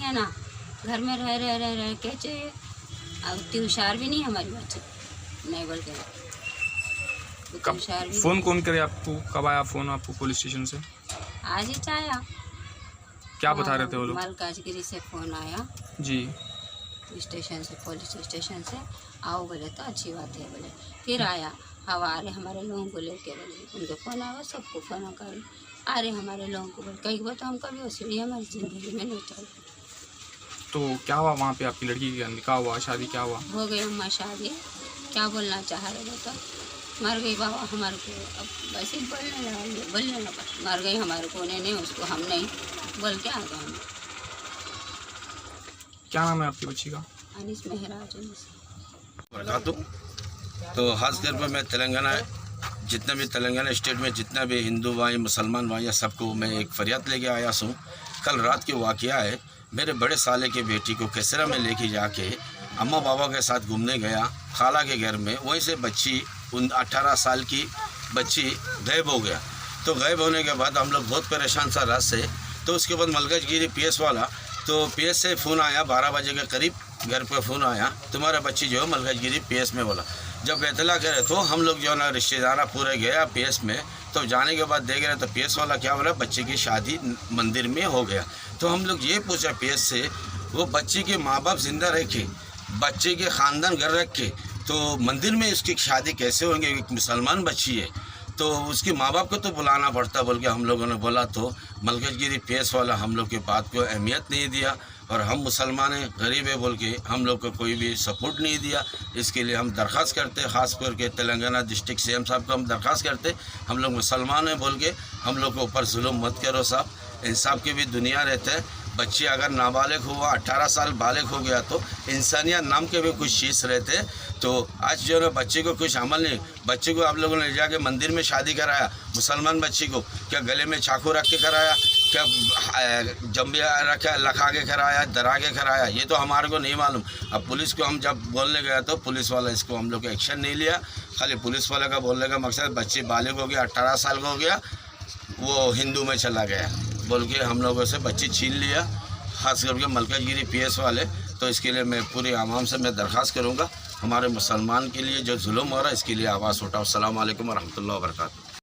है ना, घर में रह के चाहिए। अब इतनी होशियार भी नहीं हमारी बच्ची, नहीं बोल के कब होशियार भी फोन कौन करे आपको? कब आया फोन आपको पुलिस स्टेशन से? आज ही चाया। क्या बता रहे थे वो लोग? मलकाजगिरी से फ़ोन आया जी। स्टेशन से, पुलिस स्टेशन से, आओ बोले तो अच्छी बात है बोले। फिर आया, हवा आ रहे हमारे लोगों को लेके बोले, उनको फ़ोन आया, सबको फ़ोन कर आ रहे हमारे लोगों को बोले। कई बार तो हम कभी वसूली हमारी ज़िंदगी में नहीं चल। तो क्या हुआ वहाँ पे? आपकी लड़की का निकाह हुआ, शादी क्या हुआ? हो गई अम्मा शादी। क्या बोलना चाह रहे थे तो मर गई बाबा हमारे को। अब वैसे ही बोलने लगा मर गई हमारे को, नहीं उसको हम नहीं बोल के आ गए हम। क्या नाम है आपकी बच्ची का? अनिस महराज। तो खासकर पर मैं तेलंगाना, जितने भी तेलंगाना स्टेट में जितना भी हिंदू भाई मुसलमान भाई सबको मैं एक फरियाद लेके आया हूँ। कल रात की वाक़या है, मेरे बड़े साले की बेटी को केसरा में लेके जाके अम्मा बाबा के साथ घूमने गया खाला के घर में। वहीं से बच्ची 18 साल की बच्ची गायब हो गया। तो गायब होने के बाद हम लोग बहुत परेशान था रात से। तो उसके बाद मलकाजगिरी पीएस वाला, तो पीएस से फ़ोन आया 12 बजे के करीब घर पे फ़ोन आया, तुम्हारा बच्ची जो है मलकाजगिरी पीएस में बोला। जब इतला करे तो हम लोग जो है ना रिश्तेदार पूरे गया पीएस में। तो जाने के बाद देख रहे तो पीएस वाला क्या बोला, बच्चे की शादी मंदिर में हो गया। तो हम लोग ये पूछा पीएस से, वो बच्ची के माँ बाप जिंदा रह के, बच्चे के ख़ानदान घर रख के, तो मंदिर में उसकी शादी कैसे होंगे? एक मुसलमान बच्ची है तो उसके माँ बाप को तो बुलाना पड़ता बोल के हम लोगों ने बोला। तो मलकाजगिरी पीएस वाला हम लोग के बात को अहमियत नहीं दिया, और हम मुसलमान हैं गरीब है बोल के हम लोग को कोई भी सपोर्ट नहीं दिया। इसके लिए हम दरख्वास्त करते, ख़ास करके तेलंगाना डिस्ट्रिक्ट CM साहब को हम दरख्वास्त करते, हम लोग मुसलमान हैं बोल के हम लोग के ऊपर जुल्म मत करो साहब। इंसाफ की भी दुनिया रहते हैं। बच्ची अगर नाबालिग हुआ 18 साल बालिग हो गया तो इंसानियत नाम के भी कुछ चीज़ रहते। तो आज जो है बच्चे को कुछ अमल नहीं, बच्चे को आप लोगों ने ले जाके मंदिर में शादी कराया, मुसलमान बच्ची को क्या गले में चाकू रख के कराया, क्या जम्बिया रखा लखा के कराया, डरा के कराया, ये तो हमारे को नहीं मालूम। अब पुलिस को हम जब बोलने गया तो पुलिस वाला इसको हम लोग एक्शन नहीं लिया। खाली पुलिस वाले का बोलने का मकसद बच्ची बालिग हो गया, 18 साल का हो गया, वो हिंदू में चला गया बोल के हम लोगों से बच्ची छीन लिया, ख़ास करके मलकाजगिरी पीएस वाले। तो इसके लिए मैं पूरी आवाम से मैं दरख्वास्त करूँगा, हमारे मुसलमान के लिए जो जुल्म हो रहा है इसके लिए आवाज़ उठाओ। अस्सलाम वालेकुम व रहमतुल्लाहि व बरकातहू।